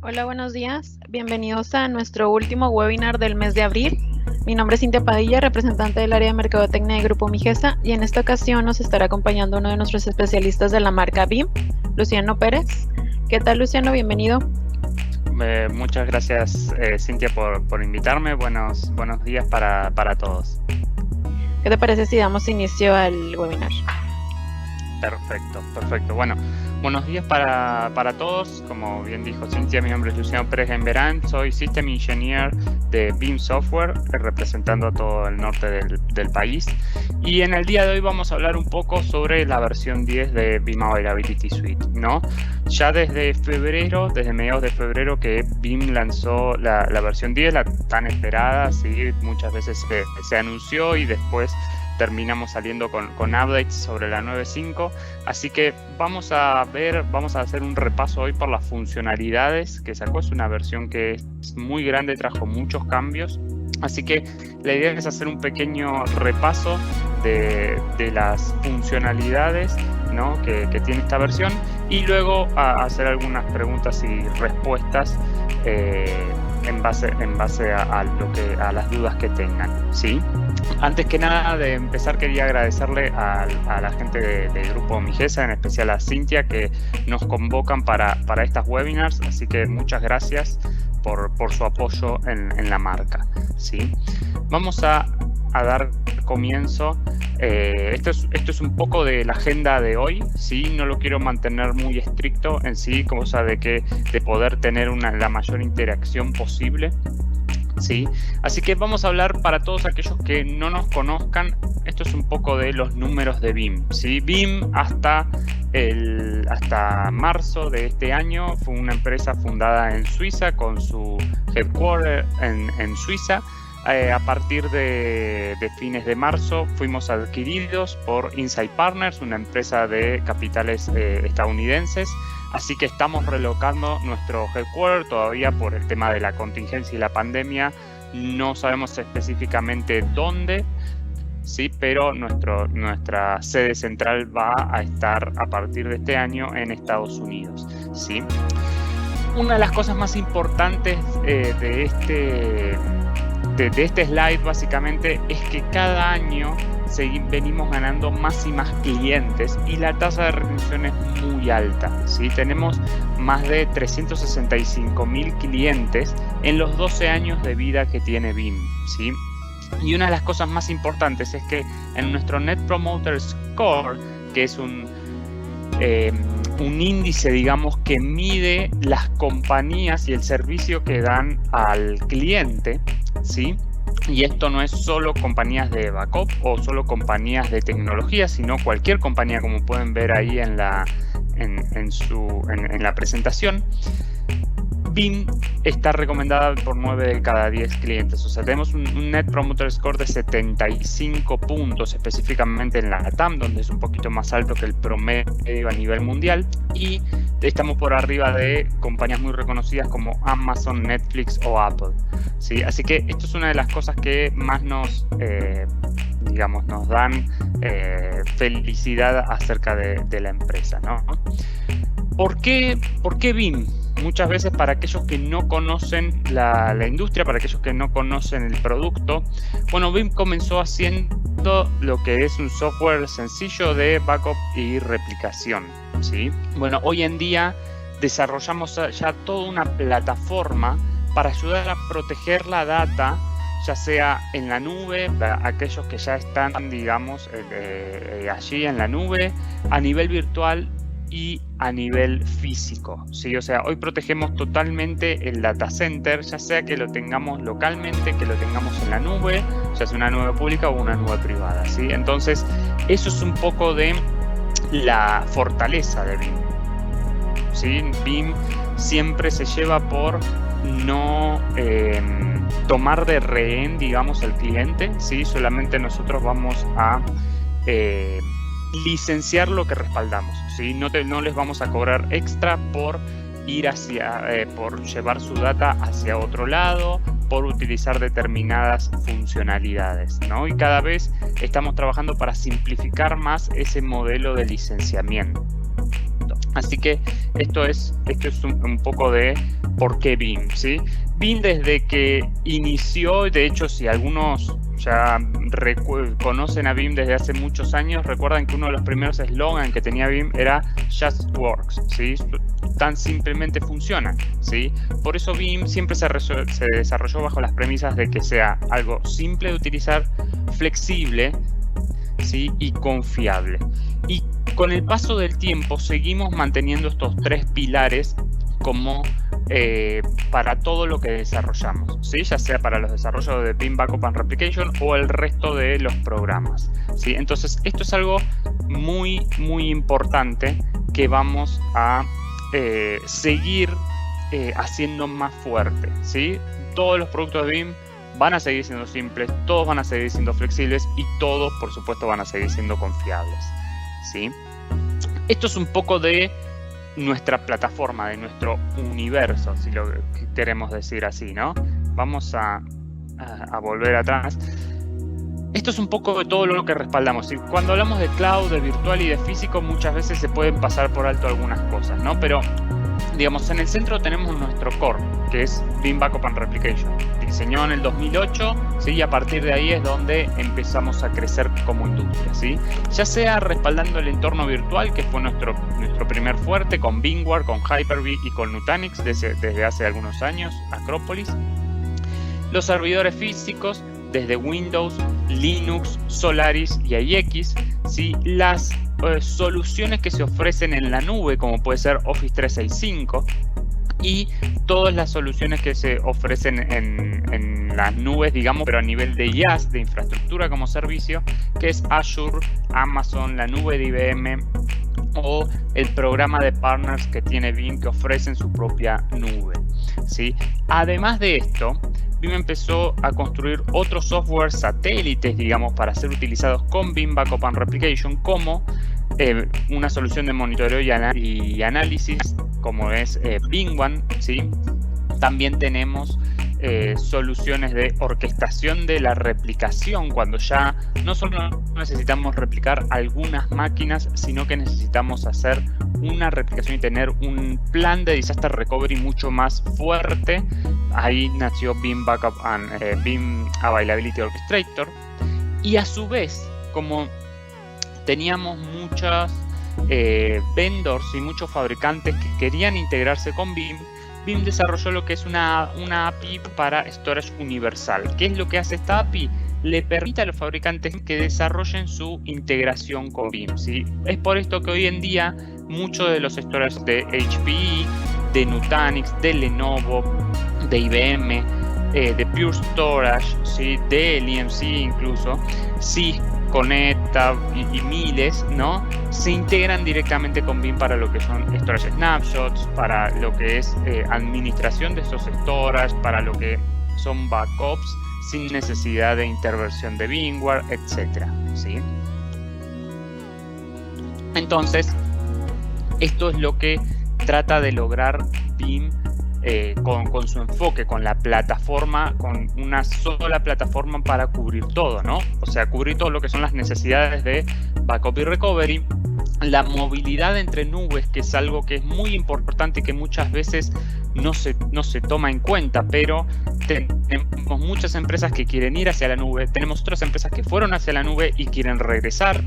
Hola, buenos días. Bienvenidos a nuestro último webinar del mes de abril. Mi nombre es Cintia Padilla, representante del área de Mercadotecnia de Grupo Mijesa, y en esta ocasión nos estará acompañando uno de nuestros especialistas de la marca BIM, Luciano Pérez. ¿Qué tal, Luciano? Bienvenido. Muchas gracias, Cintia, por invitarme. Buenos días para todos. ¿Qué te parece si damos inicio al webinar? Perfecto. Bueno, buenos días para todos. Como bien dijo Cintia, mi nombre es Luciano Pérez Emberán. Soy System Engineer de BIM Software, representando a todo el norte del país. Y en el día de hoy vamos a hablar un poco sobre la versión 10 de BIM Availability Suite, ¿no? Ya desde mediados de febrero que BIM lanzó la versión 10, la tan esperada, ¿sí? Muchas veces se anunció y después terminamos saliendo con updates sobre la 9.5, así que vamos a hacer un repaso hoy por las funcionalidades que sacó. Es una versión que es muy grande, trajo muchos cambios, así que la idea es hacer un pequeño repaso de las funcionalidades, ¿no? que tiene esta versión, y luego hacer algunas preguntas y respuestas en base a las dudas que tengan, ¿sí? Antes que nada de empezar, quería agradecerle a la gente de Grupo Mijesa, en especial a Cintia, que nos convocan para estas webinars, así que muchas gracias por su apoyo en la marca, ¿sí? Vamos a dar comienzo. Esto es un poco de la agenda de hoy, ¿sí? No lo quiero mantener muy estricto en sí, cosa de poder tener la mayor interacción posible, ¿sí? Así que vamos a hablar, para todos aquellos que no nos conozcan, esto es un poco de los números de BIM, ¿sí? BIM hasta marzo de este año fue una empresa fundada en Suiza con su headquarter en Suiza. A partir de fines de marzo fuimos adquiridos por Insight Partners, una empresa de capitales estadounidenses. Así que estamos relocando nuestro headquarter todavía por el tema de la contingencia y la pandemia. No sabemos específicamente dónde, sí, pero nuestra sede central va a estar a partir de este año en Estados Unidos, ¿sí? Una de las cosas más importantes de este slide básicamente es que cada año venimos ganando más y más clientes y la tasa de retención es muy alta, ¿sí? Tenemos más de 365.000 clientes en los 12 años de vida que tiene BIM, ¿sí? Y una de las cosas más importantes es que en nuestro Net Promoter Score, que es un índice, digamos, que mide las compañías y el servicio que dan al cliente, ¿sí? Y esto no es solo compañías de backup o solo compañías de tecnología, sino cualquier compañía, como pueden ver ahí en la presentación. BIM está recomendada por 9 de cada 10 clientes, o sea, tenemos un Net Promoter Score de 75 puntos, específicamente en la TAM, donde es un poquito más alto que el promedio a nivel mundial, y estamos por arriba de compañías muy reconocidas como Amazon, Netflix o Apple, ¿sí? Así que esto es una de las cosas que más nos dan felicidad acerca de la empresa, ¿no? ¿Por qué BIM? Muchas veces, para aquellos que no conocen la industria, para aquellos que no conocen el producto, bueno, BIM comenzó haciendo lo que es un software sencillo de backup y replicación, ¿sí? Bueno, hoy en día desarrollamos ya toda una plataforma para ayudar a proteger la data, ya sea en la nube, para aquellos que ya están, digamos, allí en la nube, a nivel virtual y a nivel físico, ¿sí? O sea, hoy protegemos totalmente el data center, ya sea que lo tengamos localmente, que lo tengamos en la nube, ya sea una nube pública o una nube privada, ¿sí? Entonces, eso es un poco de la fortaleza de BIM, ¿sí? BIM siempre se lleva por no tomar de rehén, digamos, al cliente, ¿sí? Solamente nosotros vamos a licenciar lo que respaldamos, ¿sí? No les vamos a cobrar extra por por llevar su data hacia otro lado, por utilizar determinadas funcionalidades, ¿no? Y cada vez estamos trabajando para simplificar más ese modelo de licenciamiento. Así que esto es un poco de por qué BIM, ¿sí? BIM desde que inició, de hecho, si algunos ya conocen a BIM desde hace muchos años, recuerdan que uno de los primeros eslogans que tenía BIM era Just Works, ¿sí? Tan simplemente funciona, ¿sí? Por eso BIM siempre se desarrolló bajo las premisas de que sea algo simple de utilizar, flexible, ¿sí? Y confiable. Y con el paso del tiempo seguimos manteniendo estos tres pilares como para todo lo que desarrollamos, ¿sí? Ya sea para los desarrollos de BIM Backup and Replication o el resto de los programas, ¿sí? Entonces esto es algo muy importante que vamos a seguir haciendo más fuerte, ¿sí? Todos los productos de BIM van a seguir siendo simples, todos van a seguir siendo flexibles y todos, por supuesto, van a seguir siendo confiables, ¿sí? Esto es un poco de nuestra plataforma, de nuestro universo, si lo queremos decir así, ¿no? Vamos a volver atrás. Esto es un poco de todo lo que respaldamos. Cuando hablamos de cloud, de virtual y de físico, muchas veces se pueden pasar por alto algunas cosas, ¿no? Pero, digamos, en el centro tenemos nuestro core, que es BIM Backup and Replication. Diseñó en el 2008, ¿sí? Y a partir de ahí es donde empezamos a crecer como industria, ¿sí? Ya sea respaldando el entorno virtual, que fue nuestro primer fuerte, con VMware, con Hyper-V y con Nutanix desde hace algunos años, Acropolis. Los servidores físicos, desde Windows, Linux, Solaris y IX, ¿sí? Las soluciones que se ofrecen en la nube, como puede ser Office 365, y todas las soluciones que se ofrecen en las nubes, digamos, pero a nivel de IaaS, de infraestructura como servicio, que es Azure, Amazon, la nube de IBM o el programa de partners que tiene BIM que ofrecen su propia nube, ¿sí? Además de esto, BIM empezó a construir otros software satélites, digamos, para ser utilizados con BIM Backup and Replication, como una solución de monitoreo y análisis, como es BIM One, ¿sí? También tenemos soluciones de orquestación de la replicación, cuando ya no solo necesitamos replicar algunas máquinas, sino que necesitamos hacer una replicación y tener un plan de disaster recovery mucho más fuerte. Ahí nació BIM Backup and BIM Availability Orchestrator. Y a su vez, como teníamos muchas vendors y muchos fabricantes que querían integrarse con BIM, BIM desarrolló lo que es una API para Storage Universal. ¿Qué es lo que hace esta API? Le permite a los fabricantes que desarrollen su integración con BIM, ¿sí? Es por esto que hoy en día muchos de los storage de HPE, de Nutanix, de Lenovo, de IBM, de Pure Storage, ¿sí? De EMC incluso, sí, Conecta y miles, ¿no? Se integran directamente con BIM para lo que son storage snapshots, para lo que es administración de esos storage, para lo que son backups sin necesidad de intervención de VMware, etcétera, ¿sí? Entonces, esto es lo que trata de lograr BIM con su enfoque, con la plataforma, con una sola plataforma para cubrir todo, ¿no? O sea, cubrir todo lo que son las necesidades de backup y recovery, la movilidad entre nubes, que es algo que es muy importante y que muchas veces no se toma en cuenta, pero tenemos muchas empresas que quieren ir hacia la nube, tenemos otras empresas que fueron hacia la nube y quieren regresar,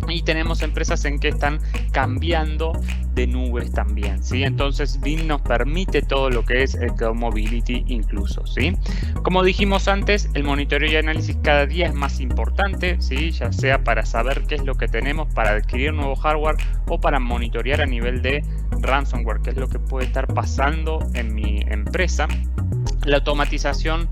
y tenemos empresas en que están cambiando de nubes también, ¿sí? Entonces BIM nos permite todo lo que es el Cloud Mobility incluso, ¿sí? Como dijimos antes, el monitoreo y análisis cada día es más importante, ¿sí? Ya sea para saber qué es lo que tenemos, para adquirir nuevo hardware o para monitorear a nivel de ransomware, qué es lo que puede estar pasando en mi empresa. La automatización,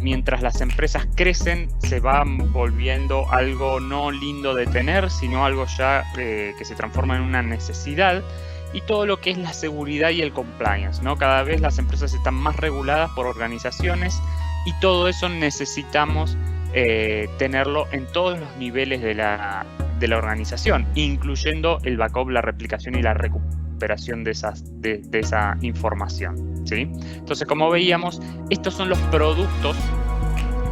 mientras las empresas crecen, se va volviendo algo no lindo de tener, sino algo ya que se transforma en una necesidad. Y todo lo que es la seguridad y el compliance, ¿no? Cada vez las empresas están más reguladas por organizaciones y todo eso necesitamos tenerlo en todos los niveles de la organización, incluyendo el backup, la replicación y la recuperación de esa información, ¿sí? Entonces, como veíamos, estos son los productos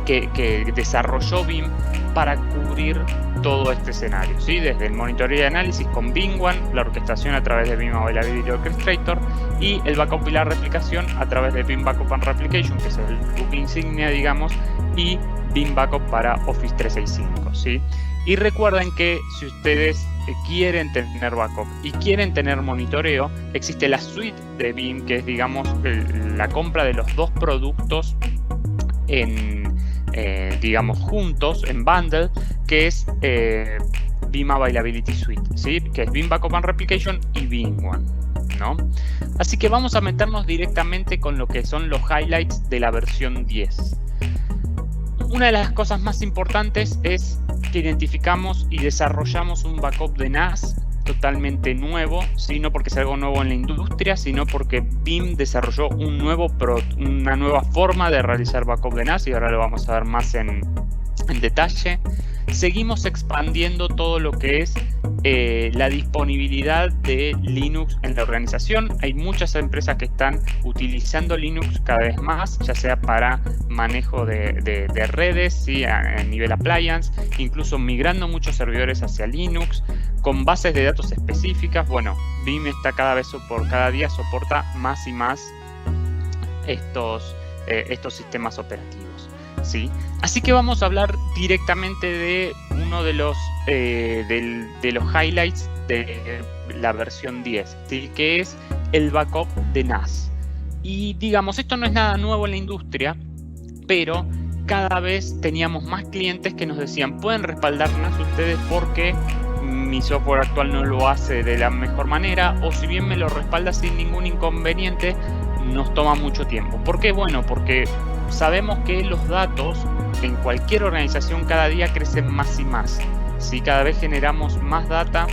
que desarrolló BIM para cubrir todo este escenario, ¿sí? Desde el monitoreo y análisis con BIM-1, la orquestación a través de BIM Availability Orchestrator y el backup y la replicación a través de BIM Backup and Replication, que es el buque insignia, digamos, y BIM Backup para Office 365, ¿sí? Y recuerden que si ustedes quieren tener backup y quieren tener monitoreo, existe la suite de BIM, que es, digamos, la compra de los dos productos digamos, juntos, en bundle, que es BIM Availability Suite, ¿sí? Que es BIM Backup and Replication y BIM-1, ¿no? Así que vamos a meternos directamente con lo que son los highlights de la versión 10. Una de las cosas más importantes es que identificamos y desarrollamos un backup de NAS totalmente nuevo, ¿sí? No porque sea algo nuevo en la industria, sino porque BIM desarrolló una nueva forma de realizar backup de NAS, y ahora lo vamos a ver más en detalle. Seguimos expandiendo todo lo que es la disponibilidad de Linux en la organización. Hay muchas empresas que están utilizando Linux cada vez más, ya sea para manejo de redes, ¿sí? A nivel appliance, incluso migrando muchos servidores hacia Linux, con bases de datos específicas. Bueno, BIM está cada día soporta más y más estos sistemas operativos, ¿sí? Así que vamos a hablar directamente de uno de los highlights de la versión 10, ¿sí? Que es el backup de NAS. Y digamos, esto no es nada nuevo en la industria, pero cada vez teníamos más clientes que nos decían: pueden respaldar NAS ustedes porque mi software actual no lo hace de la mejor manera, o si bien me lo respalda sin ningún inconveniente, nos toma mucho tiempo. ¿Por qué? Bueno, porque sabemos que los datos en cualquier organización cada día crecen más y más, ¿sí? Cada vez generamos más data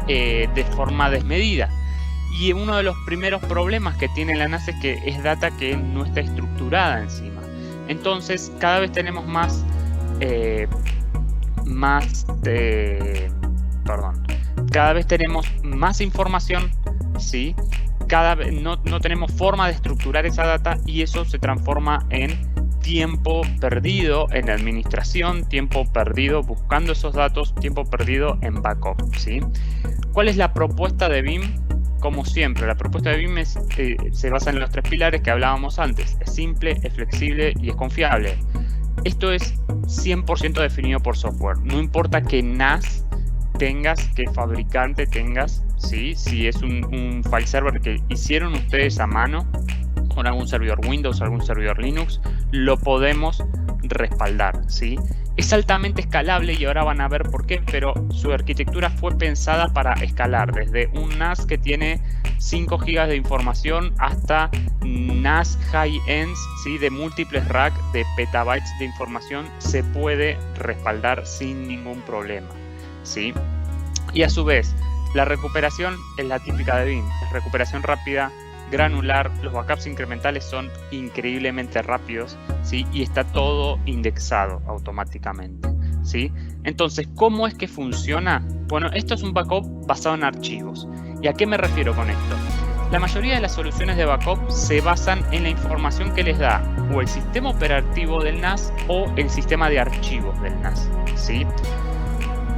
de forma desmedida. Y uno de los primeros problemas que tiene la NAS es que es data que no está estructurada encima. Entonces, cada vez tenemos cada vez tenemos más información, ¿sí? Cada vez no tenemos forma de estructurar esa data, y eso se transforma en tiempo perdido en administración, tiempo perdido buscando esos datos, tiempo perdido en backup, ¿sí? ¿Cuál es la propuesta de BIM? Como siempre, la propuesta de BIM se basa en los 3 pilares que hablábamos antes: es simple, es flexible y es confiable. Esto es 100% definido por software. No importa qué NAS tengas, qué fabricante tengas, ¿sí? Si es un file server que hicieron ustedes a mano con algún servidor Windows, algún servidor Linux, lo podemos respaldar, ¿sí? Es altamente escalable, y ahora van a ver por qué, pero su arquitectura fue pensada para escalar desde un NAS que tiene 5 GB de información hasta NAS high-ends, ¿sí? De múltiples racks de petabytes de información. Se puede respaldar sin ningún problema, ¿sí? Y a su vez, la recuperación es la típica de BIM, es recuperación rápida, granular. Los backups incrementales son increíblemente rápidos, ¿sí? Y está todo indexado automáticamente, ¿sí? Entonces, ¿cómo es que funciona? Bueno, esto es un backup basado en archivos. ¿Y a qué me refiero con esto? La mayoría de las soluciones de backup se basan en la información que les da o el sistema operativo del NAS o el sistema de archivos del NAS, ¿sí?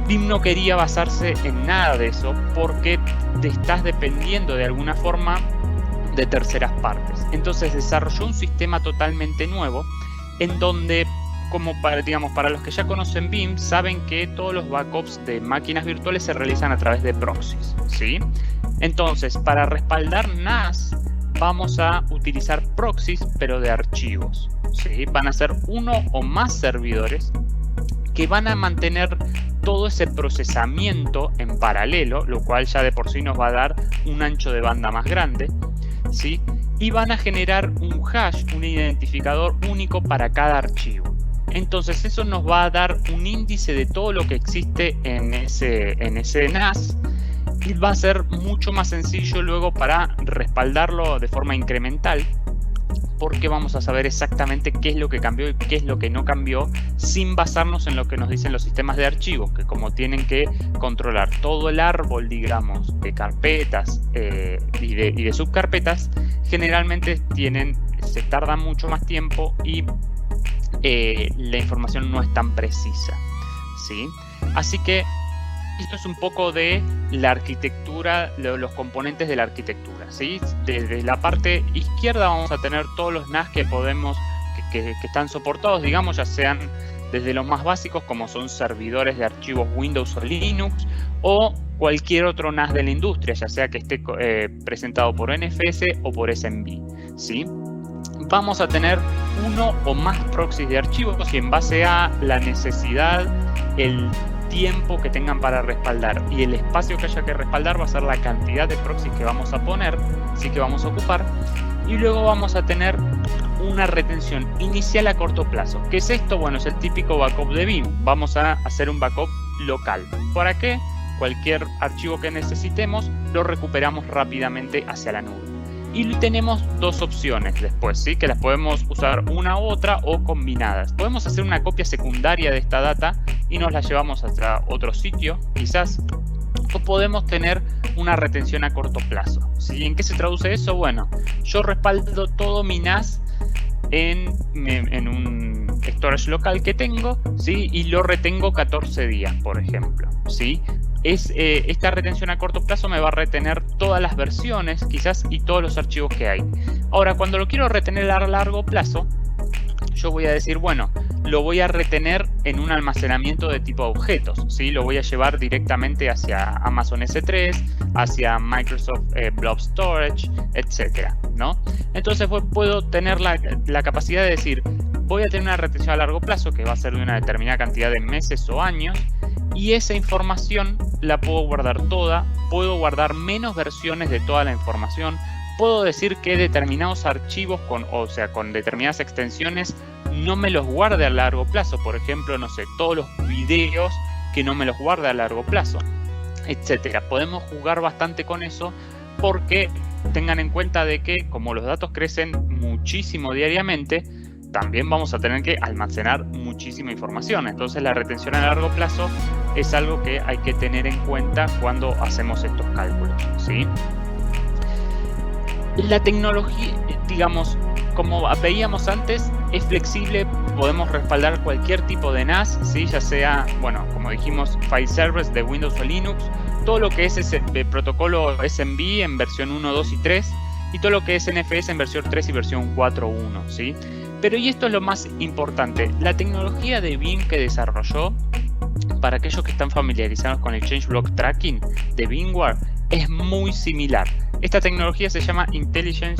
BIM no quería basarse en nada de eso, porque te estás dependiendo de alguna forma de terceras partes. Entonces desarrolló un sistema totalmente nuevo, en donde, como para los que ya conocen BIM, saben que todos los backups de máquinas virtuales se realizan a través de proxies, ¿sí? Entonces, para respaldar NAS vamos a utilizar proxies, pero de archivos, ¿sí? Van a ser uno o más servidores que van a mantener todo ese procesamiento en paralelo, lo cual ya de por sí nos va a dar un ancho de banda más grande, ¿sí? Y van a generar un hash, un identificador único para cada archivo. Entonces eso nos va a dar un índice de todo lo que existe en ese NAS, y va a ser mucho más sencillo luego para respaldarlo de forma incremental, porque vamos a saber exactamente qué es lo que cambió y qué es lo que no cambió, sin basarnos en lo que nos dicen los sistemas de archivos, que como tienen que controlar todo el árbol, digamos, de carpetas y de subcarpetas, generalmente se tarda mucho más tiempo y la información no es tan precisa, ¿sí? Así que esto es un poco de la arquitectura, los componentes de la arquitectura, ¿sí? Desde la parte izquierda vamos a tener todos los NAS que podemos, que están soportados, digamos, ya sean desde los más básicos, como son servidores de archivos Windows o Linux, o cualquier otro NAS de la industria, ya sea que esté presentado por NFS o por SMB, ¿sí? Vamos a tener uno o más proxies de archivos y en base a la necesidad, el tiempo que tengan para respaldar y el espacio que haya que respaldar va a ser la cantidad de proxies que vamos a poner, sí que vamos a ocupar, y luego vamos a tener una retención inicial a corto plazo. ¿Qué es esto? Bueno, es el típico backup de Veeam. Vamos a hacer un backup local. ¿Para qué? Cualquier archivo que necesitemos lo recuperamos rápidamente hacia la nube. Y tenemos dos opciones después, ¿sí? Que las podemos usar una u otra o combinadas. Podemos hacer una copia secundaria de esta data y nos la llevamos hasta otro sitio, quizás. O podemos tener una retención a corto plazo, ¿sí? ¿En qué se traduce eso? Bueno, yo respaldo todo mi NAS en un storage local que tengo, ¿sí? Y lo retengo 14 días, por ejemplo, ¿sí? Esta retención a corto plazo me va a retener todas las versiones, quizás, y todos los archivos que hay. Ahora, cuando lo quiero retener a largo plazo, yo voy a decir, bueno, lo voy a retener en un almacenamiento de tipo objetos, ¿sí? Lo voy a llevar directamente hacia Amazon S3, hacia Microsoft Blob Storage, etcétera, ¿no? Entonces puedo tener la capacidad de decir, voy a tener una retención a largo plazo que va a ser de una determinada cantidad de meses o años, y esa información la puedo guardar toda, puedo guardar menos versiones de toda la información, puedo decir que determinados archivos con determinadas extensiones no me los guarde a largo plazo, por ejemplo, no sé, todos los videos que no me los guarde a largo plazo, etcétera. Podemos jugar bastante con eso porque tengan en cuenta de que como los datos crecen muchísimo diariamente, también vamos a tener que almacenar muchísima información. Entonces la retención a largo plazo es algo que hay que tener en cuenta cuando hacemos estos cálculos, ¿sí? La tecnología, digamos, como veíamos antes, es flexible, podemos respaldar cualquier tipo de NAS, ¿sí? Ya sea, bueno, como dijimos, file servers de Windows o Linux, todo lo que es ese protocolo SMB en versión 1, 2 y 3, y todo lo que es NFS en versión 3 y versión 4.1, ¿sí? Pero y esto es lo más importante, la tecnología de Veeam que desarrolló, para aquellos que están familiarizados con el Changelog Tracking de VMware, es muy similar. Esta tecnología se llama Intelligent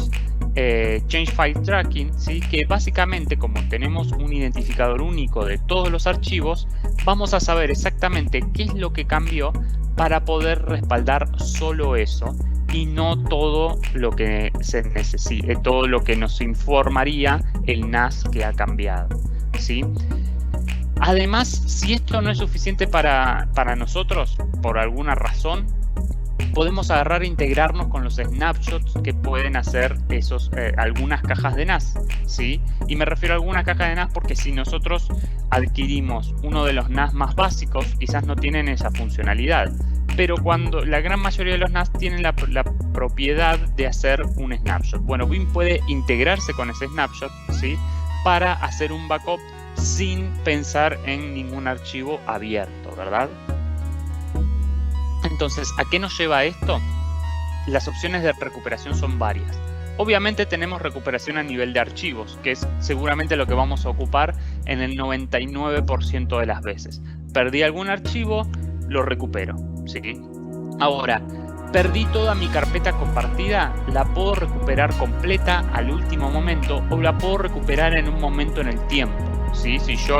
Change File Tracking, ¿sí? Que básicamente, como tenemos un identificador único de todos los archivos, vamos a saber exactamente qué es lo que cambió para poder respaldar solo eso y no todo lo que se necesite, todo lo que nos informaría el NAS que ha cambiado, ¿sí? Además, si esto no es suficiente para nosotros, por alguna razón, podemos agarrar e integrarnos con los snapshots que pueden hacer algunas cajas de NAS, ¿sí? Y me refiero a algunas cajas de NAS porque si nosotros adquirimos uno de los NAS más básicos, quizás no tienen esa funcionalidad. Pero cuando la gran mayoría de los NAS tienen la propiedad de hacer un snapshot. Bueno, Veeam puede integrarse con ese snapshot, ¿sí? Para hacer un backup sin pensar en ningún archivo abierto, ¿verdad? Entonces, ¿a qué nos lleva esto? Las opciones de recuperación son varias. Obviamente tenemos recuperación a nivel de archivos, que es seguramente lo que vamos a ocupar en el 99% de las veces. Perdí algún archivo, lo recupero, ¿sí? Ahora, perdí toda mi carpeta compartida, la puedo recuperar completa al último momento o la puedo recuperar en un momento en el tiempo, ¿sí? Si yo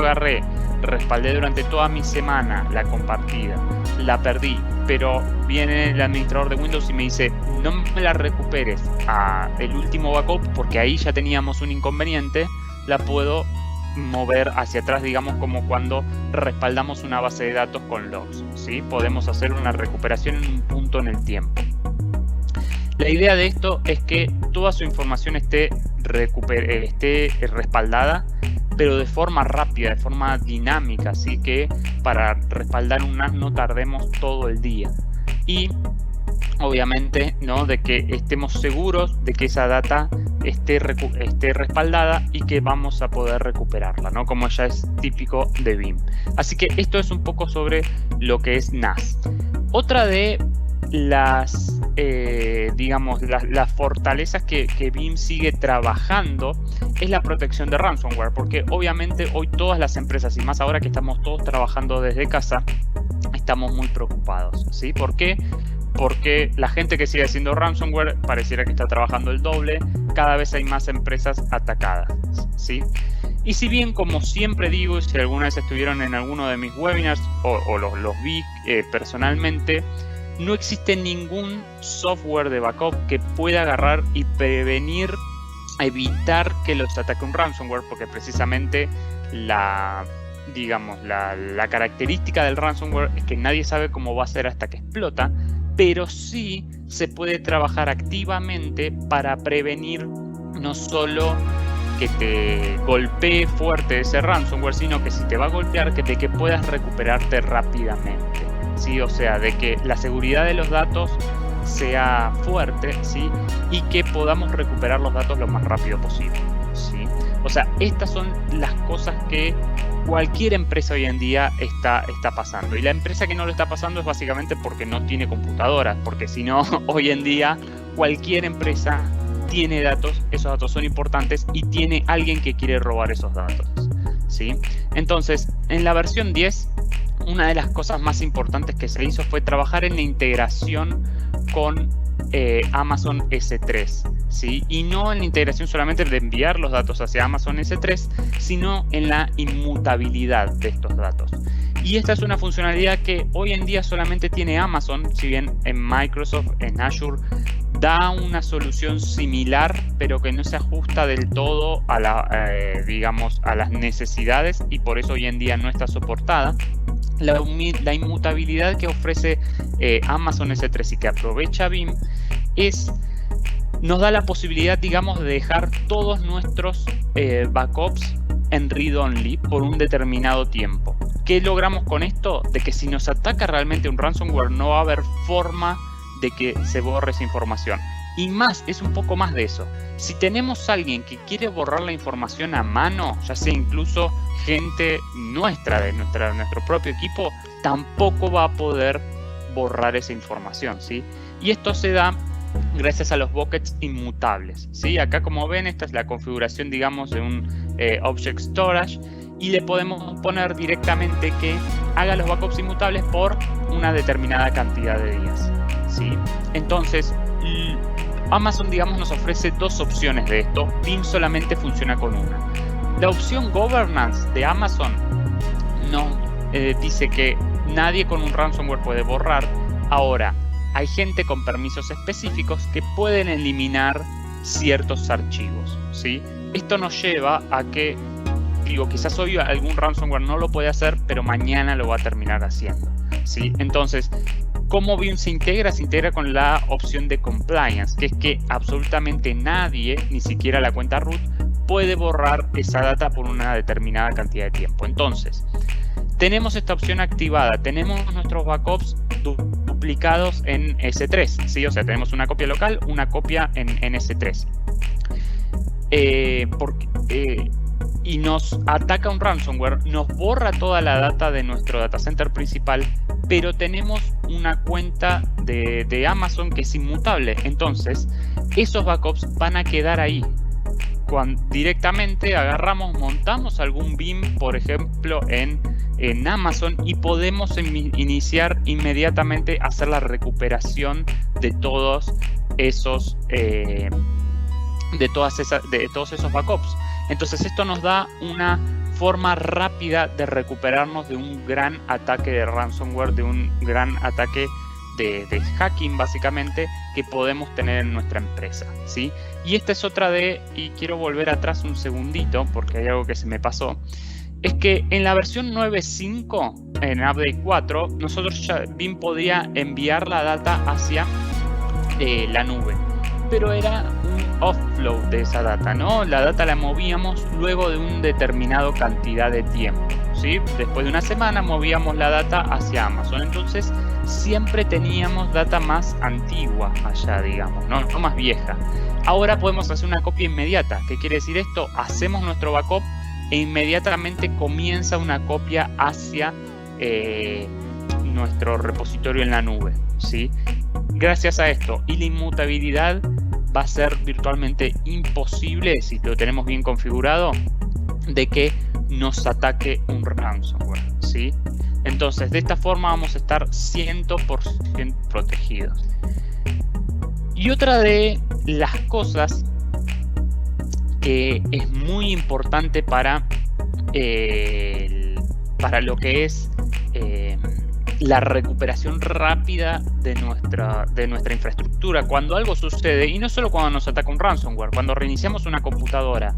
respaldé durante toda mi semana la compartida, la perdí, pero viene el administrador de Windows y me dice no me la recuperes a el último backup porque ahí ya teníamos un inconveniente, la puedo mover hacia atrás, digamos como cuando respaldamos una base de datos con logs, ¿sí? Podemos hacer una recuperación en un punto en el tiempo. La idea de esto es que toda su información esté respaldada, pero de forma rápida, de forma dinámica, así que para respaldar un NAS no tardemos todo el día. Y obviamente, ¿no? De que estemos seguros de que esa data esté respaldada y que vamos a poder recuperarla, ¿no? Como ya es típico de BIM. Así que esto es un poco sobre lo que es NAS. Otra de las, digamos, las fortalezas que BIM sigue trabajando es la protección de ransomware, porque obviamente hoy todas las empresas, y más ahora que estamos todos trabajando desde casa, estamos muy preocupados, ¿sí? ¿Por qué? Porque la gente que sigue haciendo ransomware pareciera que está trabajando el doble, cada vez hay más empresas atacadas, ¿sí? Y si bien, como siempre digo, si alguna vez estuvieron en alguno de mis webinars o los vi personalmente, no existe ningún software de backup que pueda agarrar y prevenir, evitar que los ataque un ransomware, porque precisamente la característica del ransomware es que nadie sabe cómo va a ser hasta que explota, pero sí se puede trabajar activamente para prevenir no solo que te golpee fuerte ese ransomware, sino que si te va a golpear, de que puedas recuperarte rápidamente, ¿sí? O sea, de que la seguridad de los datos sea fuerte, ¿sí? Y que podamos recuperar los datos lo más rápido posible, ¿sí? O sea, estas son las cosas que cualquier empresa hoy en día está pasando. Y la empresa que no lo está pasando es básicamente porque no tiene computadoras, porque si no, hoy en día cualquier empresa tiene datos, esos datos son importantes y tiene alguien que quiere robar esos datos, ¿sí? Entonces, en la versión 10, una de las cosas más importantes que se hizo fue trabajar en la integración con Amazon S3, ¿sí? Y no en la integración solamente de enviar los datos hacia Amazon S3, sino en la inmutabilidad de estos datos. Y esta es una funcionalidad que hoy en día solamente tiene Amazon, si bien en Microsoft, en Azure, da una solución similar, pero que no se ajusta del todo a digamos, a las necesidades, y por eso hoy en día no está soportada. La inmutabilidad que ofrece Amazon S3 y que aprovecha BIM nos da la posibilidad, digamos, de dejar todos nuestros backups en read-only por un determinado tiempo. ¿Qué logramos con esto? De que si nos ataca realmente un ransomware no va a haber forma de que se borre esa información. Y más, es un poco más de eso. Si tenemos a alguien que quiere borrar la información a mano, ya sea incluso gente nuestra, de nuestro propio equipo, tampoco va a poder borrar esa información, ¿sí? Y esto se da gracias a los buckets inmutables, ¿sí? Acá, como ven, esta es la configuración, digamos, de un Object Storage, y le podemos poner directamente que haga los backups inmutables por una determinada cantidad de días, ¿sí? Entonces, Amazon, digamos, nos ofrece dos opciones de esto. BIM solamente funciona con una. La opción Governance de Amazon nos dice que nadie con un ransomware puede borrar. Ahora, hay gente con permisos específicos que pueden eliminar ciertos archivos, ¿sí? Esto nos lleva a que, digo, quizás hoy algún ransomware no lo puede hacer, pero mañana lo va a terminar haciendo, ¿sí? Entonces, ¿cómo BIM se integra? Se integra con la opción de compliance, que es que absolutamente nadie, ni siquiera la cuenta root, puede borrar esa data por una determinada cantidad de tiempo. Entonces, tenemos esta opción activada, tenemos nuestros backups duplicados en S3, ¿sí? O sea, tenemos una copia local, una copia en S3. Y nos ataca un ransomware, nos borra toda la data de nuestro data center principal, pero tenemos una cuenta de Amazon que es inmutable. Entonces, esos backups van a quedar ahí. Cuando directamente agarramos, montamos algún BIM, por ejemplo, en Amazon, y podemos iniciar inmediatamente a hacer la recuperación de todos esos todos esos backups. Entonces, esto nos da una forma rápida de recuperarnos de un gran ataque de ransomware, de un gran ataque de hacking, básicamente, que podemos tener en nuestra empresa, ¿sí? Y esta es otra y quiero volver atrás un segundito porque hay algo que se me pasó. Es que en la versión 9.5, en Update 4, nosotros ya BIM podía enviar la data hacia la nube, pero era un offload de esa data, ¿no? La data la movíamos luego de una determinada cantidad de tiempo, ¿sí? Después de una semana movíamos la data hacia Amazon. Entonces siempre teníamos data más antigua allá, digamos, no más vieja. Ahora podemos hacer una copia inmediata. ¿Qué quiere decir esto? Hacemos nuestro backup e inmediatamente comienza una copia hacia nuestro repositorio en la nube, ¿sí? Gracias a esto y la inmutabilidad va a ser virtualmente imposible, si lo tenemos bien configurado, de que nos ataque un ransomware, ¿sí? Entonces, de esta forma vamos a estar 100% protegidos. Y otra de las cosas que es muy importante para lo que es la recuperación rápida de nuestra infraestructura cuando algo sucede, y no solo cuando nos ataca un ransomware, cuando reiniciamos una computadora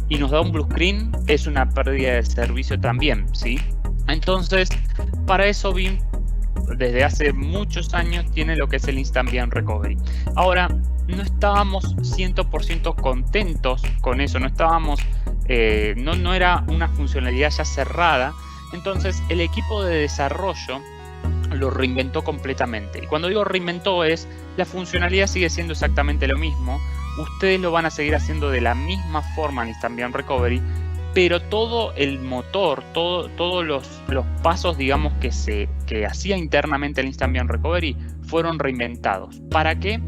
y nos da un blue screen, es una pérdida de servicio también, ¿sí? Entonces, para eso BIM desde hace muchos años tiene lo que es el Instant VM Recovery. Ahora, no estábamos 100% contentos con eso, no estábamos, no era una funcionalidad ya cerrada. Entonces el equipo de desarrollo lo reinventó completamente. Y cuando digo reinventó es, la funcionalidad sigue siendo exactamente lo mismo, ustedes lo van a seguir haciendo de la misma forma en Instant VM Recovery, pero todo el motor, todos los pasos, digamos, que hacía internamente el Instant VM Recovery fueron reinventados. ¿Para qué?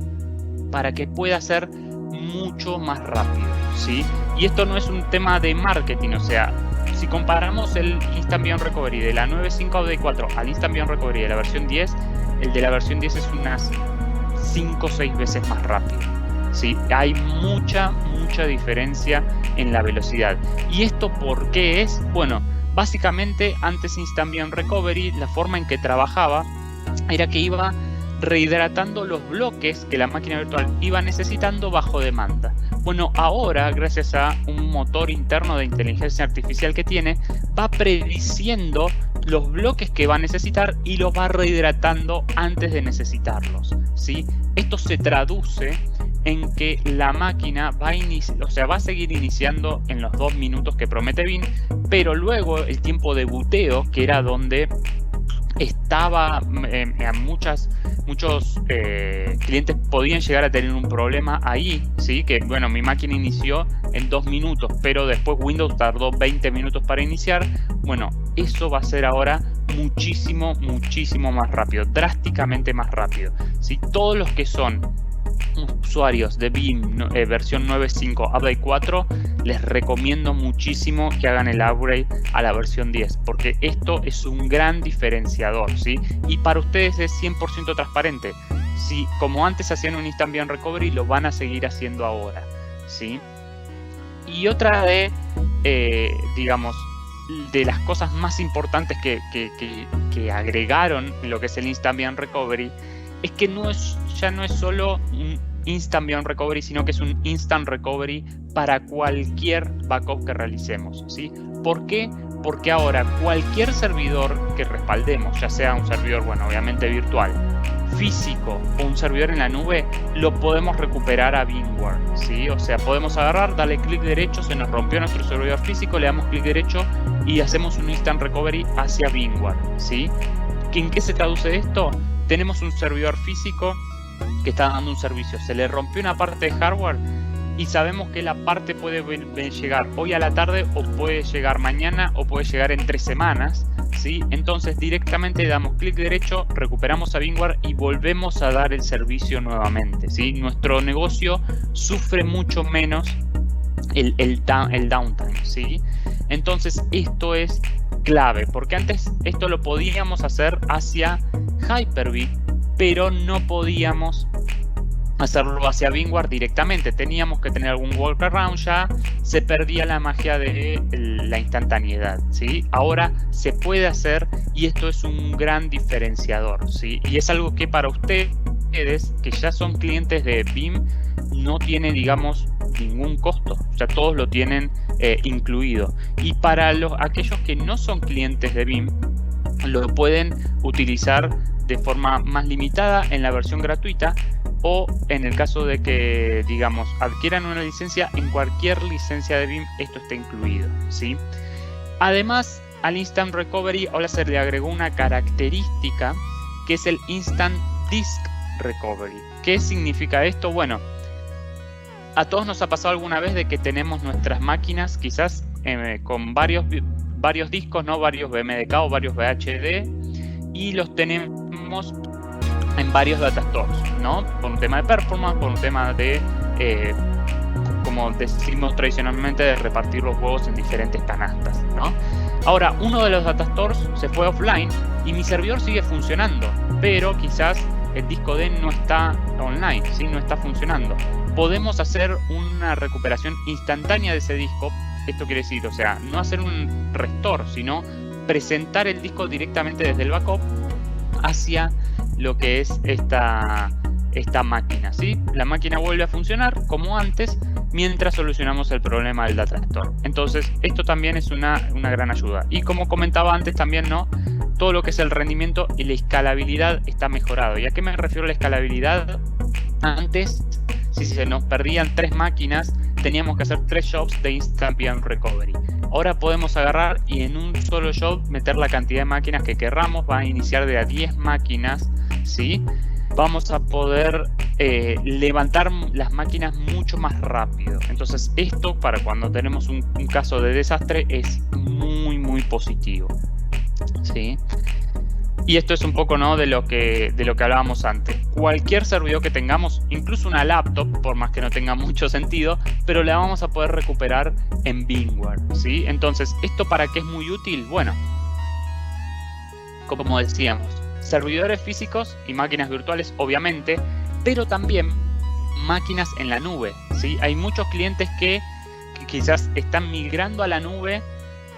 Para que pueda ser mucho más rápido, ¿sí? Y esto no es un tema de marketing, o sea, si comparamos el Instant VM Recovery de la 9.5 Update 4 al Instant VM Recovery de la versión 10, el de la versión 10 es unas 5 o 6 veces más rápido, ¿sí? Hay mucha diferencia en la velocidad. ¿Y esto por qué es? Bueno, básicamente antes Instant VM Recovery, la forma en que trabajaba era que iba rehidratando los bloques que la máquina virtual iba necesitando bajo demanda. Bueno, ahora, gracias a un motor interno de inteligencia artificial que tiene, va prediciendo los bloques que va a necesitar y los va rehidratando antes de necesitarlos, ¿sí? Esto se traduce en que la máquina va a seguir iniciando en los 2 minutos que promete BIM, pero luego el tiempo de buteo, que era donde estaba muchos clientes podían llegar a tener un problema ahí, ¿sí? Que bueno, mi máquina inició en 2 minutos, pero después Windows tardó 20 minutos para iniciar. Bueno, eso va a ser ahora muchísimo más rápido, drásticamente más rápido, ¿sí? Todos los que son usuarios de BIM versión 9.5 Update 4, les recomiendo muchísimo que hagan el upgrade a la versión 10, porque esto es un gran diferenciador, ¿sí? Y para ustedes es 100% transparente. Si como antes hacían un Instant VM Recovery, lo van a seguir haciendo ahora, ¿sí? Y otra digamos, de las cosas más importantes que agregaron en lo que es el Instant VM Recovery es que ya no es solo un Instant VM Recovery, sino que es un Instant Recovery para cualquier backup que realicemos, ¿sí? ¿Por qué? Porque ahora cualquier servidor que respaldemos, ya sea un servidor, bueno, obviamente virtual, físico o un servidor en la nube, lo podemos recuperar a VMware, ¿sí? O sea, podemos agarrar, darle clic derecho, se nos rompió nuestro servidor físico, le damos clic derecho y hacemos un Instant Recovery hacia VMware, ¿sí? ¿En qué se traduce esto? Tenemos un servidor físico que está dando un servicio, se le rompió una parte de hardware y sabemos que la parte puede llegar hoy a la tarde o puede llegar mañana o puede llegar en 3 semanas, ¿sí? Entonces directamente damos clic derecho, recuperamos a VMware y volvemos a dar el servicio nuevamente, ¿sí? Nuestro negocio sufre mucho menos el downtime, ¿sí? Entonces esto es clave, porque antes esto lo podíamos hacer hacia Hyper-V, pero no podíamos hacerlo hacia VMware directamente, teníamos que tener algún workaround, ya se perdía la magia de la instantaneidad, ¿sí? Ahora se puede hacer y esto es un gran diferenciador, ¿sí? Y es algo que para ustedes, que ya son clientes de BIM, no tiene, digamos, ningún costo, o sea, todos lo tienen incluido. Y para aquellos que no son clientes de BIM, lo pueden utilizar de forma más limitada en la versión gratuita, o en el caso de que, digamos, adquieran una licencia, en cualquier licencia de BIM esto está incluido, ¿sí? Además, al Instant Recovery ahora se le agregó una característica que es el Instant Disk Recovery. ¿Qué significa esto? Bueno, a todos nos ha pasado alguna vez de que tenemos nuestras máquinas quizás con varios discos, ¿no? Varios BMDK o varios VHD, y los tenemos en varios data stores, ¿no? Por un tema de performance, por un tema de, como decimos tradicionalmente, de repartir los juegos en diferentes canastas, ¿no? Ahora, uno de los data stores se fue offline y mi servidor sigue funcionando, pero quizás el disco D no está online, ¿sí? No está funcionando. Podemos hacer una recuperación instantánea de ese disco. Esto quiere decir, o sea, no hacer un restore, sino presentar el disco directamente desde el backup hacia lo que es esta máquina, ¿sí? La máquina vuelve a funcionar como antes mientras solucionamos el problema del data store. Entonces, esto también es una gran ayuda. Y como comentaba antes también, ¿no? Todo lo que es el rendimiento y la escalabilidad está mejorado. ¿Y a qué me refiero a la escalabilidad? Antes, si se nos perdían 3 máquinas, teníamos que hacer 3 jobs de Instant VM Recovery. Ahora podemos agarrar y en un solo job meter la cantidad de máquinas que querramos. Va a iniciar de a 10 máquinas, ¿sí? Vamos a poder levantar las máquinas mucho más rápido. Entonces esto, para cuando tenemos un caso de desastre, es muy positivo, ¿sí? Y esto es un poco, ¿no? de lo que hablábamos antes. Cualquier servidor que tengamos, incluso una laptop, por más que no tenga mucho sentido, pero la vamos a poder recuperar en VMware, ¿sí? Entonces, ¿esto para qué es muy útil? Bueno, como decíamos, servidores físicos y máquinas virtuales, obviamente, pero también máquinas en la nube, ¿sí? Hay muchos clientes que quizás están migrando a la nube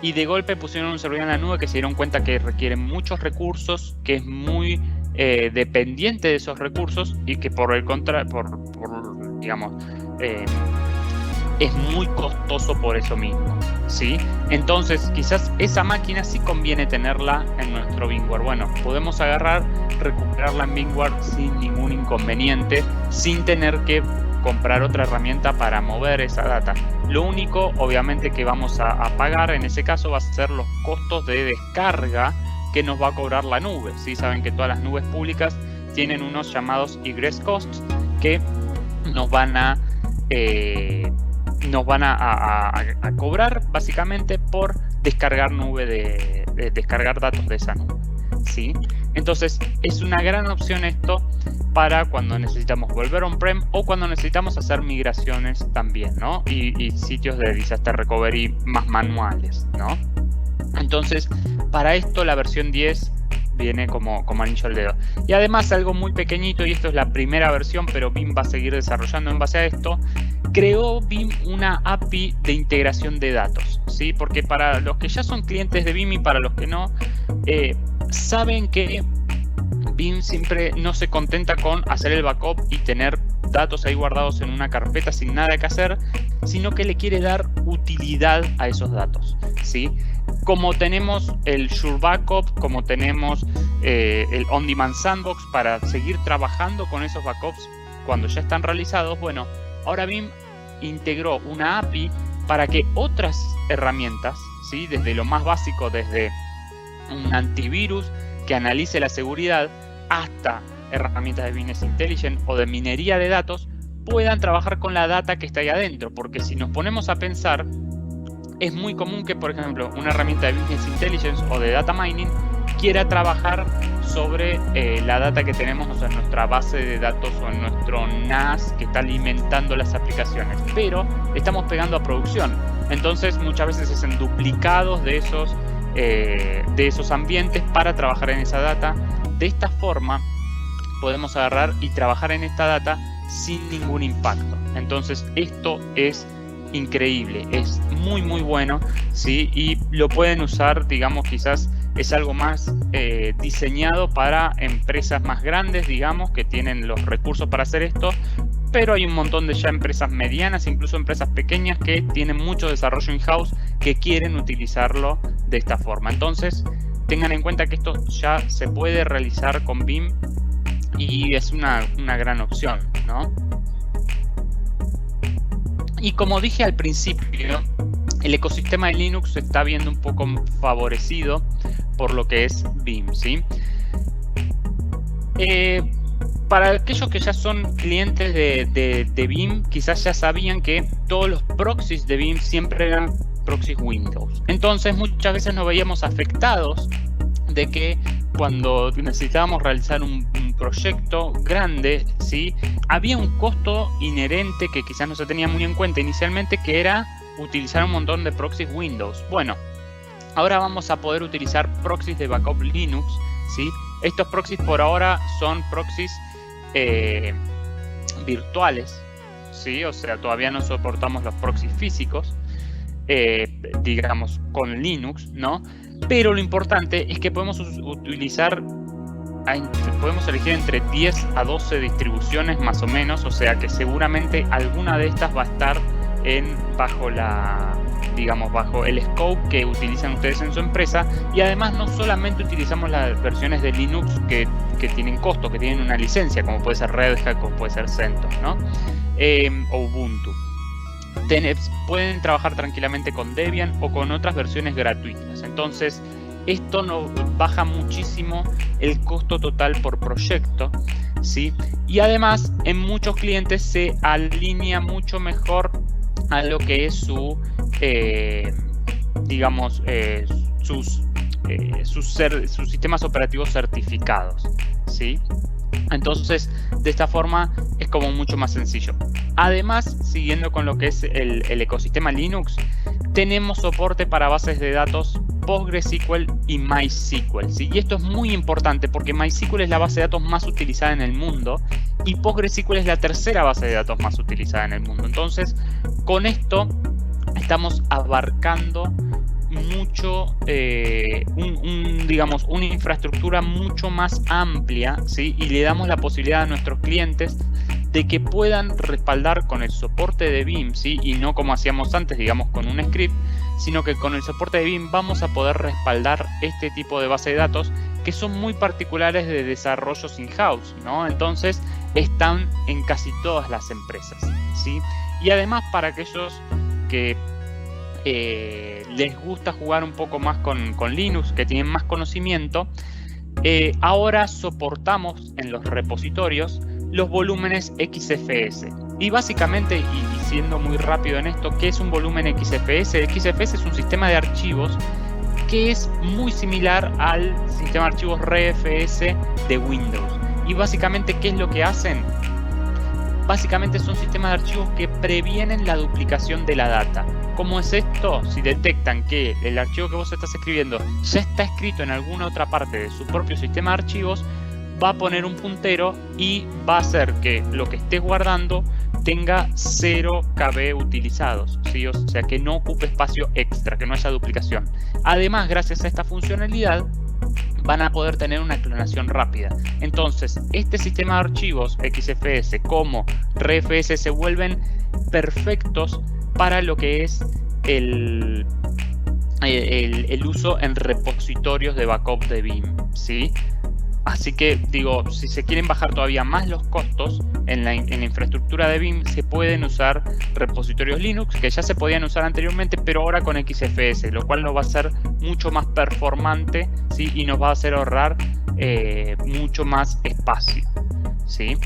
y de golpe pusieron un servidor en la nube que se dieron cuenta que requiere muchos recursos, que es muy dependiente de esos recursos y que por el digamos, es muy costoso por eso mismo, ¿sí? Entonces, quizás esa máquina sí conviene tenerla en nuestro VMware. Bueno, podemos agarrar, recuperarla en VMware sin ningún inconveniente, sin tener que comprar otra herramienta para mover esa data. Lo único, obviamente, que vamos a pagar en ese caso va a ser los costos de descarga que nos va a cobrar la nube, ¿sí? Saben que todas las nubes públicas tienen unos llamados egress costs que nos van a cobrar básicamente por descargar descargar datos de esa nube, ¿sí? Entonces es una gran opción esto para cuando necesitamos volver on-prem o cuando necesitamos hacer migraciones también, ¿no? Y sitios de disaster recovery más manuales, ¿no? Entonces, para esto la versión 10 viene como anillo al dedo. Y además algo muy pequeñito, y esto es la primera versión, pero BIM va a seguir desarrollando en base a esto, creó BIM una API de integración de datos, ¿sí? Porque para los que ya son clientes de BIM y para los que no, saben que BIM siempre no se contenta con hacer el backup y tener datos ahí guardados en una carpeta sin nada que hacer, sino que le quiere dar utilidad a esos datos, ¿sí? Como tenemos el Sure Backup, como tenemos el On Demand Sandbox para seguir trabajando con esos backups cuando ya están realizados, bueno, ahora BIM integró una API para que otras herramientas, ¿sí? Desde lo más básico, desde un antivirus que analice la seguridad hasta herramientas de Business Intelligence o de minería de datos, puedan trabajar con la data que está ahí adentro. Porque si nos ponemos a pensar, es muy común que, por ejemplo, una herramienta de Business Intelligence o de Data Mining quiera trabajar sobre la data que tenemos, o sea, en nuestra base de datos o en nuestro NAS que está alimentando las aplicaciones, pero estamos pegando a producción. Entonces muchas veces se hacen duplicados de esos ambientes para trabajar en esa data. De esta forma podemos agarrar y trabajar en esta data sin ningún impacto. Entonces esto es increíble, es muy bueno, ¿sí? Y lo pueden usar, digamos, quizás es algo más diseñado para empresas más grandes, digamos, que tienen los recursos para hacer esto, pero hay un montón de ya empresas medianas, incluso empresas pequeñas que tienen mucho desarrollo in-house que quieren utilizarlo de esta forma. Entonces tengan en cuenta que esto ya se puede realizar con BIM y es una gran opción, ¿no? Y como dije al principio, el ecosistema de Linux se está viendo un poco favorecido por lo que es BIM, ¿sí? para aquellos que ya son clientes de Veeam, quizás ya sabían que todos los proxies de Veeam siempre eran proxies Windows. Entonces muchas veces nos veíamos afectados de que cuando necesitábamos realizar un proyecto grande, ¿sí? Había un costo inherente que quizás no se tenía muy en cuenta inicialmente, que era utilizar un montón de proxies Windows. Bueno, ahora vamos a poder utilizar proxies de backup Linux, ¿sí? Estos proxies por ahora son proxies virtuales, ¿sí? O sea, todavía no soportamos los proxies físicos, digamos, con Linux, ¿no? Pero lo importante es que podemos utilizar, podemos elegir entre 10 a 12 distribuciones más o menos, o sea que seguramente alguna de estas va a estar bajo el scope que utilizan ustedes en su empresa. Y además no solamente utilizamos las versiones de Linux que tienen costo, que tienen una licencia, como puede ser Red Hat, como puede ser CentOS, ¿no? O Ubuntu. Pueden trabajar tranquilamente con Debian o con otras versiones gratuitas. Entonces esto baja muchísimo el costo total por proyecto, ¿sí? Y además en muchos clientes se alinea mucho mejor a lo que es sus sistemas operativos certificados, ¿sí? Entonces, de esta forma es como mucho más sencillo. Además, siguiendo con lo que es el ecosistema Linux, tenemos soporte para bases de datos PostgreSQL y MySQL, ¿sí? Y esto es muy importante porque MySQL es la base de datos más utilizada en el mundo y PostgreSQL es la tercera base de datos más utilizada en el mundo. Entonces, con esto estamos abarcando mucho, una infraestructura mucho más amplia, ¿sí? Y le damos la posibilidad a nuestros clientes de que puedan respaldar con el soporte de Veeam, ¿sí? Y no como hacíamos antes, digamos, con un script, sino que con el soporte de Veeam vamos a poder respaldar este tipo de base de datos que son muy particulares de desarrollos in-house, ¿no? Entonces están en casi todas las empresas, ¿sí? Y además para aquellos que les gusta jugar un poco más con Linux, que tienen más conocimiento, ahora soportamos en los repositorios los volúmenes XFS. Y básicamente, y siendo muy rápido en esto, ¿qué es un volumen XFS? XFS es un sistema de archivos que es muy similar al sistema de archivos RFS de Windows. Y básicamente, ¿qué es lo que hacen? Básicamente son sistemas de archivos que previenen la duplicación de la data. ¿Cómo es esto? Si detectan que el archivo que vos estás escribiendo ya está escrito en alguna otra parte de su propio sistema de archivos, va a poner un puntero y va a hacer que lo que estés guardando tenga 0 KB utilizados, ¿sí? O sea, que no ocupe espacio extra, que no haya duplicación. Además, gracias a esta funcionalidad, van a poder tener una clonación rápida. Entonces, este sistema de archivos XFS como RFS se vuelven perfectos para lo que es el uso en repositorios de backup de Veeam, ¿sí? Así que digo, si se quieren bajar todavía más los costos en la infraestructura de Veeam, se pueden usar repositorios Linux que ya se podían usar anteriormente, pero ahora con XFS, lo cual nos va a hacer mucho más performante, ¿sí? Y nos va a hacer ahorrar mucho más espacio, ¿sí?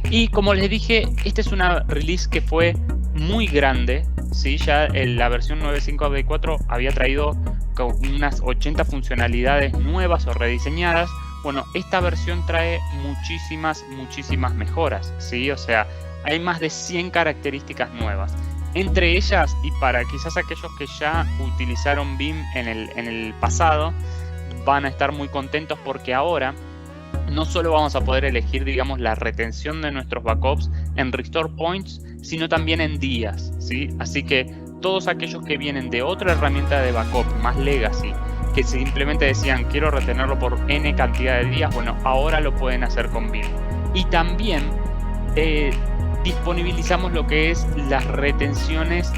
Y como les dije, esta es una release que fue muy grande, ¿sí? Ya la versión 9.5 había traído unas 80 funcionalidades nuevas o rediseñadas. Bueno, esta versión trae muchísimas mejoras, ¿sí? O sea, hay más de 100 características nuevas. Entre ellas, y para quizás aquellos que ya utilizaron Veeam en el pasado, van a estar muy contentos porque ahora no solo vamos a poder elegir, digamos, la retención de nuestros backups en Restore Points, sino también en días, ¿sí? Así que todos aquellos que vienen de otra herramienta de backup más legacy, que simplemente decían quiero retenerlo por N cantidad de días, bueno, ahora lo pueden hacer con Veeam. Y también disponibilizamos lo que es las retenciones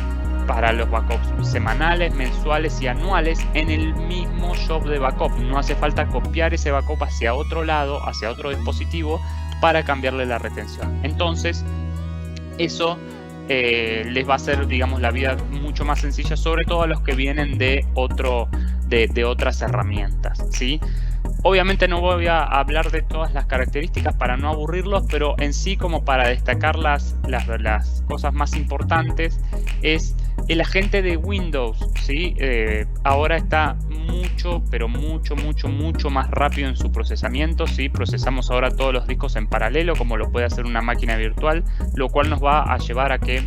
para los backups semanales, mensuales y anuales en el mismo shop de backup. No hace falta copiar ese backup hacia otro lado, hacia otro dispositivo para cambiarle la retención. Entonces, eso les va a hacer, digamos, la vida mucho más sencilla, sobre todo a los que vienen de otras herramientas, ¿sí? Obviamente no voy a hablar de todas las características para no aburrirlos, pero en sí, como para destacar las cosas más importantes, es el agente de Windows, ¿sí? Ahora está mucho, pero mucho más rápido en su procesamiento, ¿sí? Procesamos ahora todos los discos en paralelo, como lo puede hacer una máquina virtual, lo cual nos va a llevar a que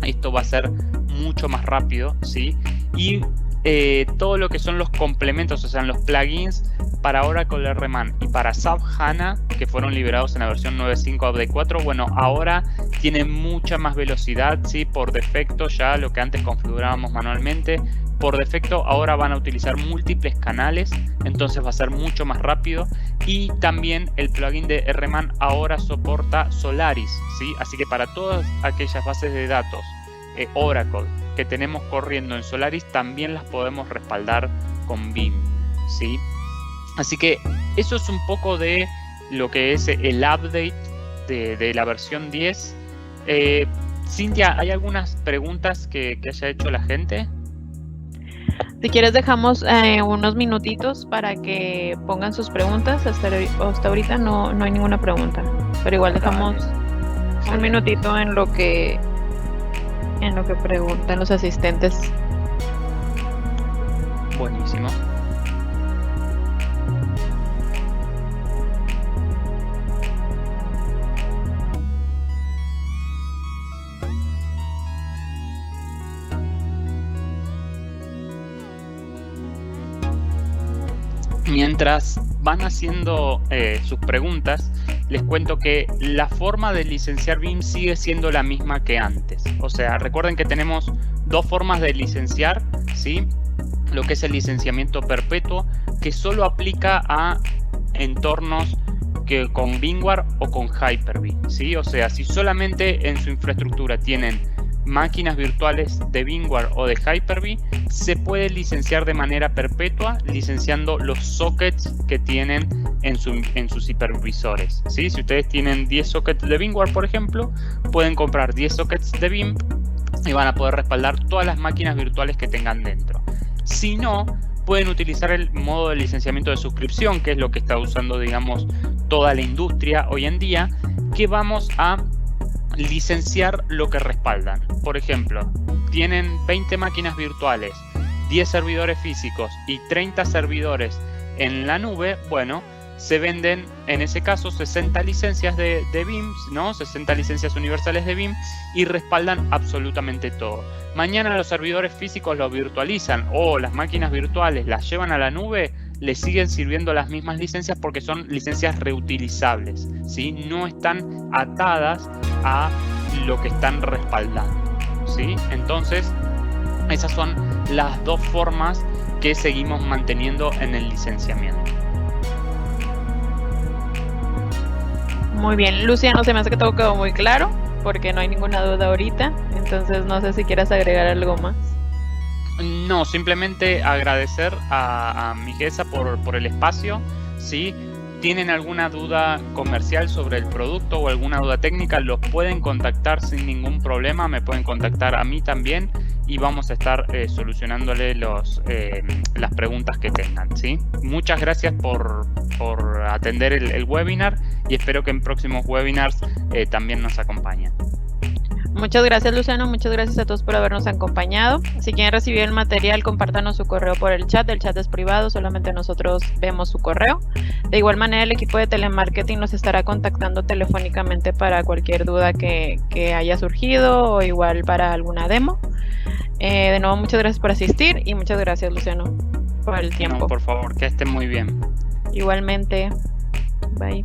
esto va a ser mucho más rápido, ¿sí? Y todo lo que son los complementos, o sea, los plugins para Oracle RMAN y para SAP HANA, que fueron liberados en la versión 9.5 Update 4, bueno, ahora tienen mucha más velocidad, ¿sí? Por defecto, ya lo que antes configurábamos manualmente, por defecto ahora van a utilizar múltiples canales, entonces va a ser mucho más rápido. Y también el plugin de RMAN ahora soporta Solaris, ¿sí? Así que para todas aquellas bases de datos Oracle que tenemos corriendo en Solaris, también las podemos respaldar con Vim, ¿sí? Así que eso es un poco de lo que es el update de la versión 10. Cintia, ¿hay algunas preguntas que haya hecho la gente? Si quieres dejamos unos minutitos para que pongan sus preguntas. Hasta ahorita no hay ninguna pregunta, pero igual dejamos un minutito en lo que preguntan los asistentes. Buenísimo. Mientras van haciendo sus preguntas, les cuento que la forma de licenciar Vim sigue siendo la misma que antes. O sea, recuerden que tenemos dos formas de licenciar, ¿sí? Lo que es el licenciamiento perpetuo, que solo aplica a entornos que con VMware o con Hyper-V, ¿sí? O sea, si solamente en su infraestructura tienen máquinas virtuales de VMware o de Hyper-V, se puede licenciar de manera perpetua licenciando los sockets que tienen en sus hipervisores, ¿sí? Si ustedes tienen 10 sockets de VMware, por ejemplo, pueden comprar 10 sockets de Vim y van a poder respaldar todas las máquinas virtuales que tengan dentro. Si no, pueden utilizar el modo de licenciamiento de suscripción, que es lo que está usando, digamos, toda la industria hoy en día, que vamos a licenciar lo que respaldan. Por ejemplo, tienen 20 máquinas virtuales, 10 servidores físicos y 30 servidores en la nube. Bueno, se venden en ese caso 60 licencias de Vim, ¿no? 60 licencias universales de Vim y respaldan absolutamente todo. Mañana los servidores físicos los virtualizan o las máquinas virtuales las llevan a la nube, les siguen sirviendo las mismas licencias porque son licencias reutilizables, ¿sí? No están atadas a lo que están respaldando, ¿sí? Entonces, esas son las dos formas que seguimos manteniendo en el licenciamiento. Muy bien, Luciano, se me hace que todo quedó muy claro, porque no hay ninguna duda ahorita, entonces no sé si quieras agregar algo más. No, simplemente agradecer a Mijesa por el espacio. Si tienen alguna duda comercial sobre el producto o alguna duda técnica, los pueden contactar sin ningún problema, me pueden contactar a mí también y vamos a estar solucionándole las preguntas que tengan, ¿sí? Muchas gracias por atender el webinar y espero que en próximos webinars también nos acompañen. Muchas gracias, Luciano, muchas gracias a todos por habernos acompañado. Si quieren recibir el material, compártanos su correo por el chat es privado, solamente nosotros vemos su correo. De igual manera, el equipo de telemarketing nos estará contactando telefónicamente para cualquier duda que haya surgido o igual para alguna demo. De nuevo, muchas gracias por asistir y muchas gracias, Luciano, por el tiempo. No, por favor, que estén muy bien. Igualmente, bye.